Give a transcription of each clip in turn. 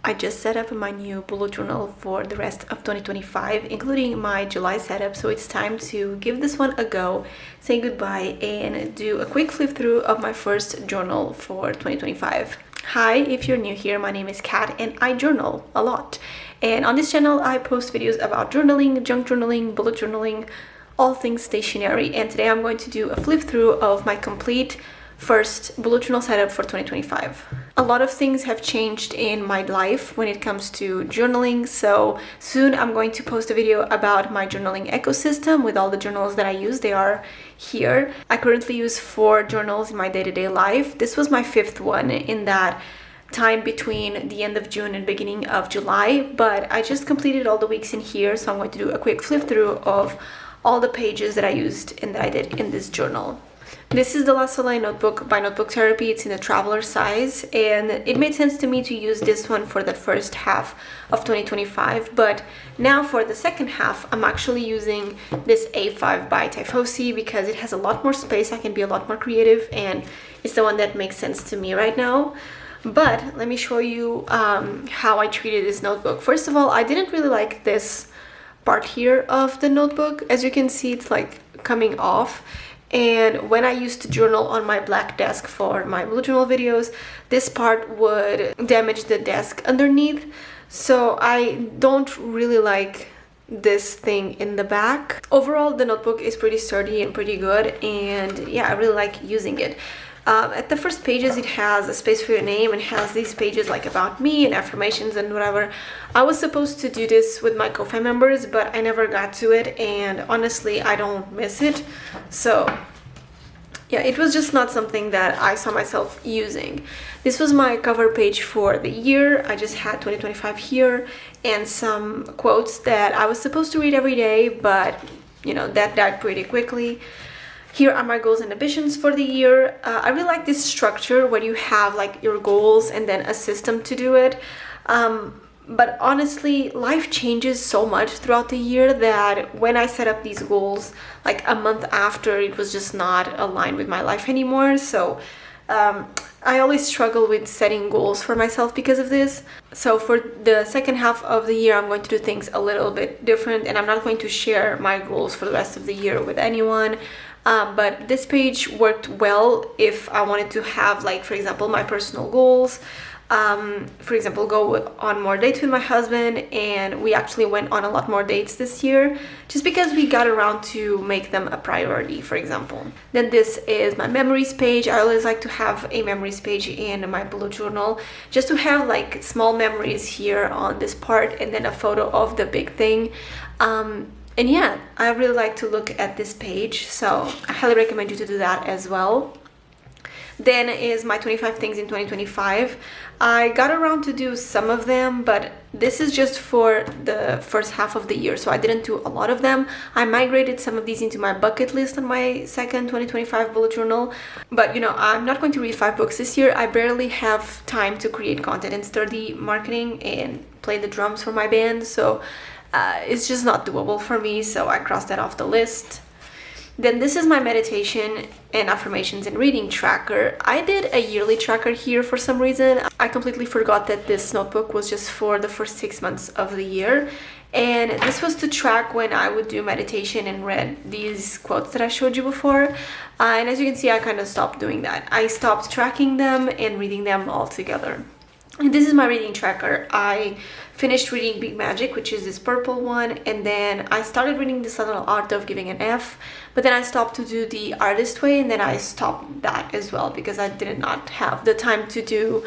I just set up my new bullet journal for the rest of 2025, including my July setup, so it's time to give this one a go, say goodbye, and do a quick flip through of my first journal for 2025. Hi, if you're new here, my name is Kat and I journal a lot. And on this channel, I post videos about journaling, junk journaling, bullet journaling, all things stationery. And today I'm going to do a flip through of my complete first bullet journal setup for 2025. A lot of things have changed in my life when it comes to journaling, so soon I'm going to post a video about my journaling ecosystem with all the journals that I use. They are here. I currently use 4 journals in my day-to-day life. This was my 5th one in that time between the end of June and beginning of July, but I just completed all the weeks in here, so I'm going to do a quick flip through of all the pages that I used and that I did in this journal. This is the La Soleil notebook by Notebook Therapy. It's in a traveler size, and it made sense to me to use this one for the first half of 2025, but now for the second half I'm actually using this A5 by Typhosi because it has a lot more space. I can be a lot more creative, and it's the one that makes sense to me right now. But let me show you how I treated this notebook. First of all, I didn't really like this part here of the notebook. As you can see, it's like coming off. And when I used to journal on my black desk for my bullet journal videos, this part would damage the desk underneath. So I don't really like this thing in the back. Overall, the notebook is pretty sturdy and pretty good, and yeah, I really like using it. At the first pages, it has a space for your name and has these pages like about me and affirmations and whatever. I was supposed to do this with my Ko-Fi members, but I never got to it, and honestly, I don't miss it. So yeah, it was just not something that I saw myself using. This was my cover page for the year. I just had 2025 here and some quotes that I was supposed to read every day, but you know, that died pretty quickly. Here are my goals and ambitions for the year. I really like this structure where you have like your goals and then a system to do it. But honestly, life changes so much throughout the year that when I set up these goals, like a month after, it was just not aligned with my life anymore. So I always struggle with setting goals for myself because of this. So for the second half of the year, I'm going to do things a little bit different, and I'm not going to share my goals for the rest of the year with anyone. But this page worked well if I wanted to have, like, for example, my personal goals. For example, go on more dates with my husband, and we actually went on a lot more dates this year just because we got around to make them a priority, for example. Then this is my memories page. I always like to have a memories page in my bullet journal just to have like small memories here on this part and then a photo of the big thing. And yeah, I really like to look at this page, so I highly recommend you to do that as well. Then is my 25 things in 2025. I got around to do some of them, but this is just for the first half of the year, so I didn't do a lot of them. I migrated some of these into my bucket list on my second 2025 bullet journal. But you know, I'm not going to read 5 books this year. I barely have time to create content and study marketing and play the drums for my band, so it's just not doable for me, so I crossed that off the list. Then this is my meditation and affirmations and reading tracker. I did a yearly tracker here for some reason. I completely forgot that this notebook was just for the first 6 months of the year. And this was to track when I would do meditation and read these quotes that I showed you before. And as you can see, I kind of stopped doing that. I stopped tracking them and reading them all together. And this is my reading tracker. I finished reading Big Magic, which is this purple one, and then I started reading The Subtle Art of Giving an F, but then I stopped to do The Artist Way, and then I stopped that as well because I did not have the time to do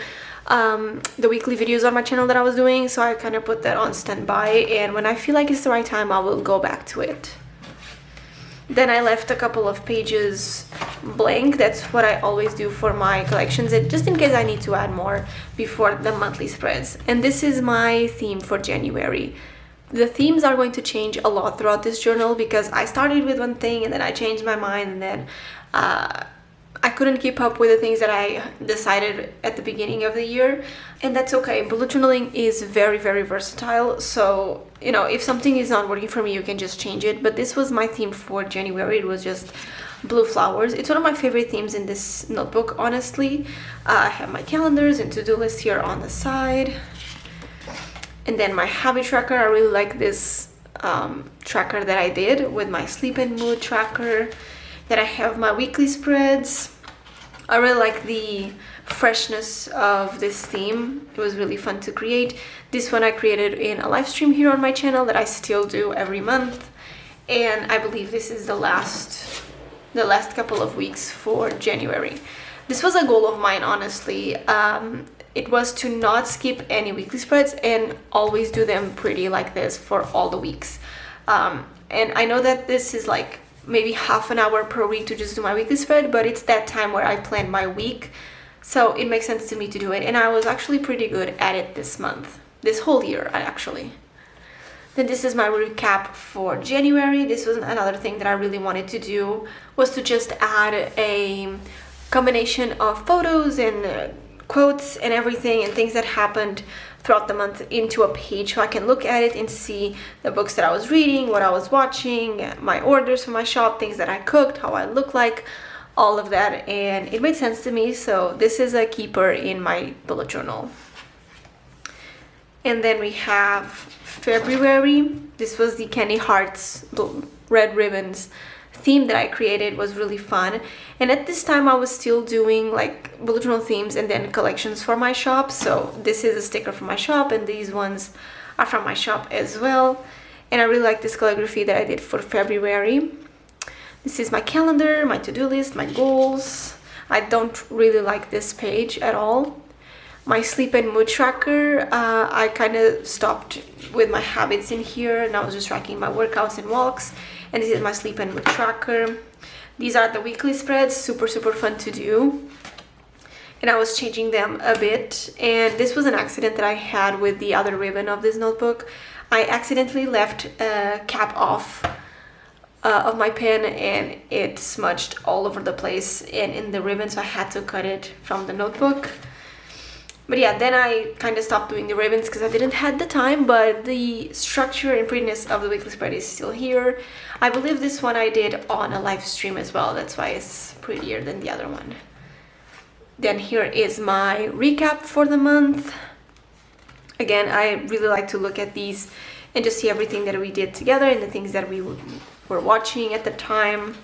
the weekly videos on my channel that I was doing, so I kind of put that on standby, and when I feel like it's the right time, I will go back to it. Then I left a couple of pages blank. That's what I always do for my collections, and just in case I need to add more before the monthly spreads. And this is my theme for January. The themes are going to change a lot throughout this journal because I started with one thing and then I changed my mind, and then I couldn't keep up with the things that I decided at the beginning of the year, and that's okay. Bullet journaling is very, very versatile, so you know, if something is not working for me, you can just change it. But this was my theme for January. It was just blue flowers. It's one of my favorite themes in this notebook, honestly. I have my calendars and to-do list here on the side. And then my habit tracker, I really like this tracker that I did with my sleep and mood tracker. Then I have my weekly spreads. I really like the freshness of this theme. It was really fun to create. This one I created in a live stream here on my channel that I still do every month. And I believe this is the last couple of weeks for January. This was a goal of mine, honestly. It was to not skip any weekly spreads and always do them pretty like this for all the weeks. And I know that this is like maybe half an hour per week to just do my weekly spread, but it's that time where I plan my week. So it makes sense to me to do it. And I was actually pretty good at it this month, this whole year actually. Then this is my recap for January. This was another thing that I really wanted to do, was to just add a combination of photos and quotes and everything and things that happened throughout the month into a page so I can look at it and see the books that I was reading, what I was watching, my orders for my shop, things that I cooked, how I look like, all of that, and it made sense to me. So this is a keeper in my bullet journal. And then we have February. This was the candy hearts, the red ribbons theme that I created. Was really fun. And at this time I was still doing like bullet journal themes and then collections for my shop. So this is a sticker from my shop and these ones are from my shop as well. And I really like this calligraphy that I did for February. This is my calendar, my to-do list, my goals. I don't really like this page at all. My sleep and mood tracker, I kind of stopped with my habits in here and I was just tracking my workouts and walks. And this is my sleep and mood tracker. These are the weekly spreads, super fun to do. And I was changing them a bit. And this was an accident that I had with the other ribbon of this notebook. I accidentally left a cap off of my pen and it smudged all over the place and in the ribbon, so I had to cut it from the notebook. But yeah, then I kind of stopped doing the ribbons because I didn't have the time, but the structure and prettiness of the weekly spread is still here. I believe this one I did on a live stream as well, that's why it's prettier than the other one. Then here is my recap for the month. Again, I really like to look at these and just see everything that we did together and the things that we were watching at the time.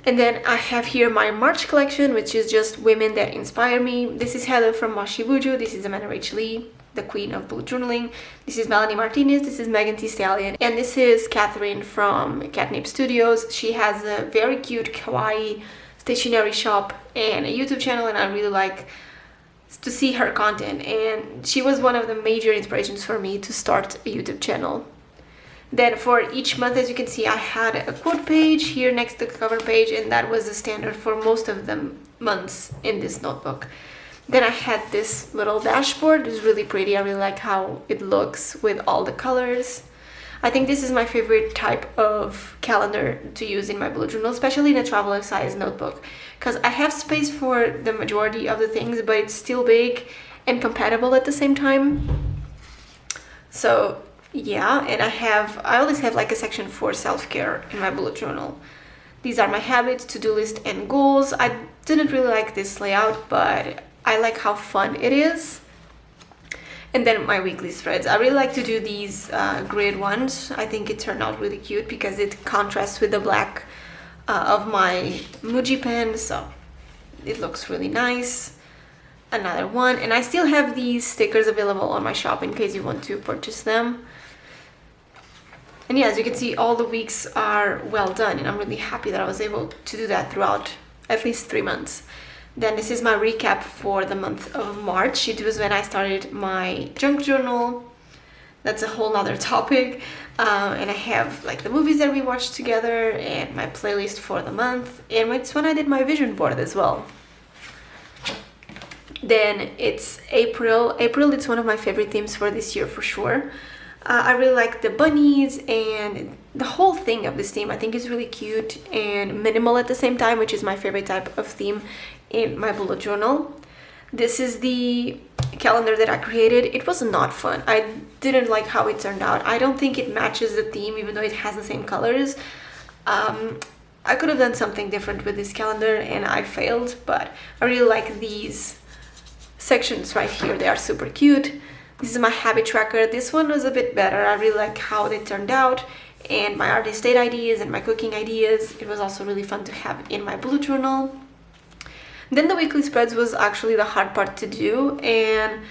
And then I have here my March collection, which is just women that inspire me. This is Heather from Washi Bujo. This is Amanda Rachel Lee, the queen of bullet journaling. This is Melanie Martinez. This is Megan Thee Stallion. And this is Catherine from Catnip Studios. She has a very cute kawaii stationery shop and a YouTube channel, and I really like to see her content. And she was one of the major inspirations for me to start a YouTube channel. Then for each month, as you can see, I had a quote page here next to the cover page, and that was the standard for most of the months in this notebook. Then I had this little dashboard. It's really pretty. I really like how it looks with all the colors. I think this is my favorite type of calendar to use in my bullet journal, especially in a traveler size notebook, because I have space for the majority of the things, but it's still big and compatible at the same time. So yeah, and I always have like a section for self-care in my bullet journal. These are my habits, to-do list, and goals. I didn't really like this layout, but I like how fun it is. And then my weekly spreads. I really like to do these grid ones. I think it turned out really cute because it contrasts with the black of my Muji pen, so it looks really nice. Another one, and I still have these stickers available on my shop in case you want to purchase them. And yeah, as you can see, all the weeks are well done, and I'm really happy that I was able to do that throughout at least 3 months. Then this is my recap for the month of March. It was when I started my junk journal. That's a whole nother topic. And I have like the movies that we watched together and my playlist for the month. And it's when I did my vision board as well. Then it's April. April, it's one of my favorite themes for this year for sure. I really like the bunnies and the whole thing of this theme. I think is really cute and minimal at the same time, which is my favorite type of theme in my bullet journal. This is the calendar that I created. It was not fun. I didn't like how it turned out. I don't think it matches the theme, even though it has the same colors. I could have done something different with this calendar and I failed, but I really like these sections right here. They are super cute. This is my habit tracker. This one was a bit better. I really like how they turned out, and my artist date ideas and my cooking ideas. It was also really fun to have in my bullet journal. Then the weekly spreads was actually the hard part to do, and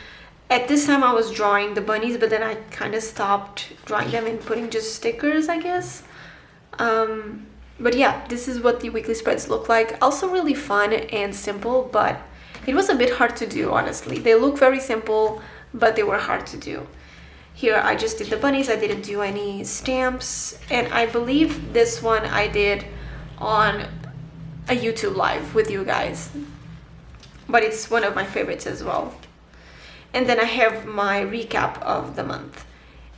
at this time I was drawing the bunnies, but then I kind of stopped drawing them and putting just stickers, I guess. But yeah, this is what the weekly spreads look like. Also really fun and simple, but it was a bit hard to do, honestly. They look very simple, but they were hard to do. Here I just did the bunnies. I didn't do any stamps, and I believe this one I did on a YouTube live with you guys, but it's one of my favorites as well. And then I have my recap of the month,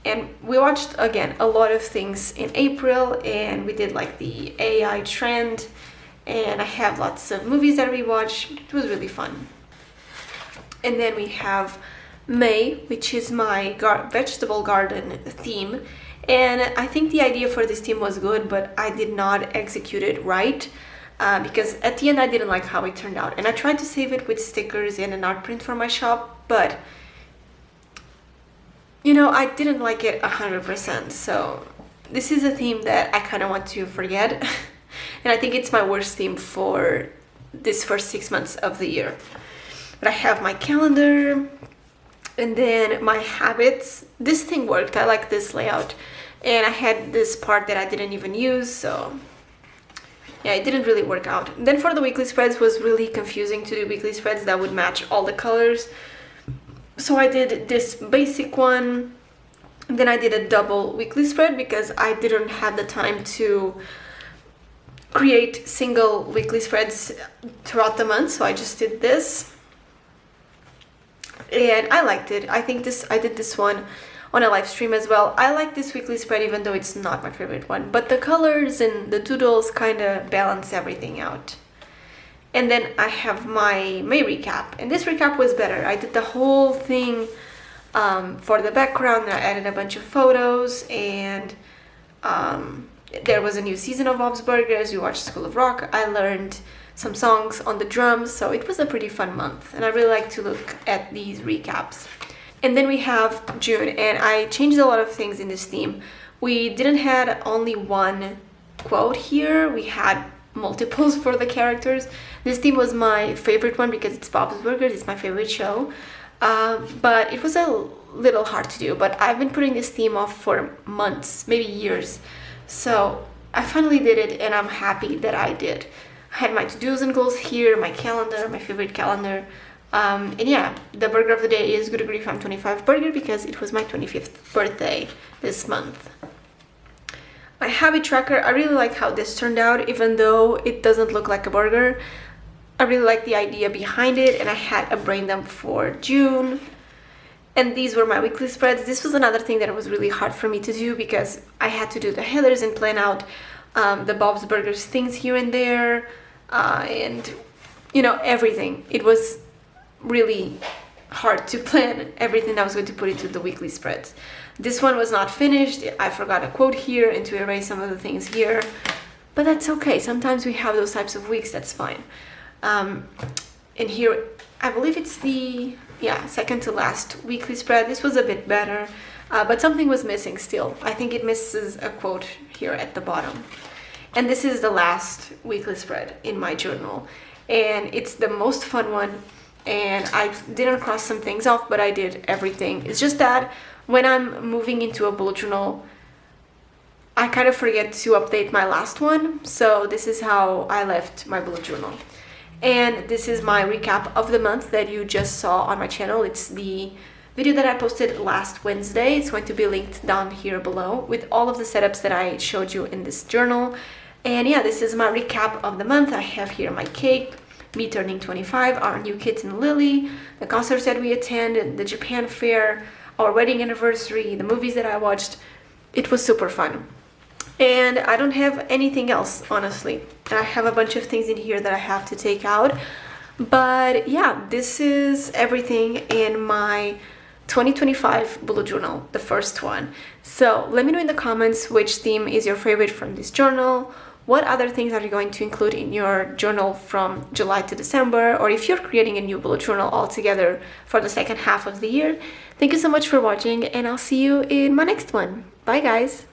and we watched again a lot of things in April, and we did like the AI trend, and I have lots of movies that we watched. It was really fun. And then we have May, which is my vegetable garden theme, and I think the idea for this theme was good, but I did not execute it right. Because at the end I didn't like how it turned out, and I tried to save it with stickers and an art print for my shop, but you know, I didn't like it 100%. So this is a theme that I kind of want to forget and I think it's my worst theme for this first 6 months of the year. But I have my calendar, and then my habits. This thing worked. I like this layout, and I had this part that I didn't even use, so yeah, it didn't really work out. Then for the weekly spreads, was really confusing to do weekly spreads that would match all the colors. So I did this basic one, and then I did a double weekly spread because I didn't have the time to create single weekly spreads throughout the month, so I just did this. And I liked it. I think I did this one on a live stream as well. I like this weekly spread even though it's not my favorite one, but the colors and the doodles kind of balance everything out. And then I have my May recap, and this recap was better. I did the whole thing for the background, and I added a bunch of photos, and there was a new season of Bob's Burgers. We watched School of Rock. I learned some songs on the drums, so it was a pretty fun month, and I really like to look at these recaps. And then we have June, and I changed a lot of things in this theme. We didn't had only one quote here, we had multiples for the characters. This theme was my favorite one because it's Bob's Burgers, it's my favorite show, but it was a little hard to do. But I've been putting this theme off for months, maybe years, so I finally did it, and I'm happy that I did. I had my to-dos and goals here, my calendar, my favorite calendar. And yeah, the burger of the day is Good Grief I'm 25 burger because it was my 25th birthday this month. My habit tracker, I really like how this turned out, even though it doesn't look like a burger. I really like the idea behind it, and I had a brain dump for June. And these were my weekly spreads. This was another thing that was really hard for me to do because I had to do the headers and plan out the Bob's Burgers things here and there, and you know, everything. It was really hard to plan everything I was going to put into the weekly spreads. This one was not finished. I forgot a quote here and to erase some of the things here, but that's okay. Sometimes we have those types of weeks, that's fine. And here, I believe it's the second to last weekly spread. This was a bit better, but something was missing still. I think it misses a quote here at the bottom. And this is the last weekly spread in my journal, and it's the most fun one. And I didn't cross some things off, but I did everything. It's just that when I'm moving into a bullet journal, I kind of forget to update my last one. So this is how I left my bullet journal. And this is my recap of the month that you just saw on my channel. It's the video that I posted last Wednesday. It's going to be linked down here below with all of the setups that I showed you in this journal. And yeah, this is my recap of the month. I have here my cake, me turning 25, our new kitten Lily, the concerts that we attended, the Japan fair, our wedding anniversary, the movies that I watched. It was super fun. And I don't have anything else, honestly. I have a bunch of things in here that I have to take out. But yeah, this is everything in my 2025 bullet journal, the first one. So let me know in the comments which theme is your favorite from this journal. what other things are you going to include in your journal from July to December, or if you're creating a new bullet journal altogether for the second half of the year. Thank you so much for watching, and I'll see you in my next one. Bye guys!